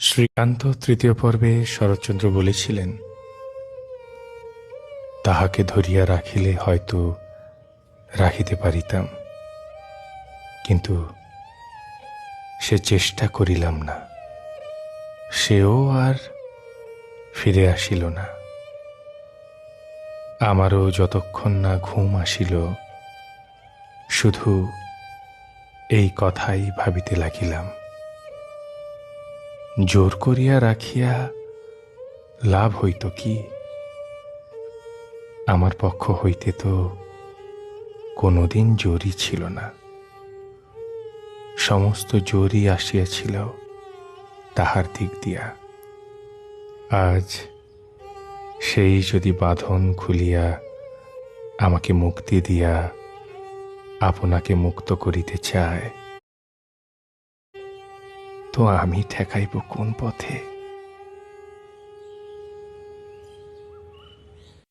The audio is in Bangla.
শ্রীকান্ত তৃতীয় পর্বে শরৎচন্দ্র বলেছিলেন, তাহাকে ধরিয়া রাখিলে হয়তো রাখিতে পারিতাম, কিন্তু সে চেষ্টা করিলাম না। সেও আর ফিরে আসিল না। আমারও যতক্ষণ না ঘুম আসিল, শুধু এই কথাই ভাবিতে লাগিলাম। জোর করিয়া রাখিয়া লাভ হইত কি? আমার পক্ষ হইতে তো কোনোদিন জোরই ছিল না। সমস্ত জোরই আসিয়াছিল তাহার দিক দিয়া। আজ সেই যদি বাঁধন খুলিয়া আমাকে মুক্তি দিয়া আপনাকে মুক্ত করিতে চায়, তো আমি ঠেকাইব কোন পথে?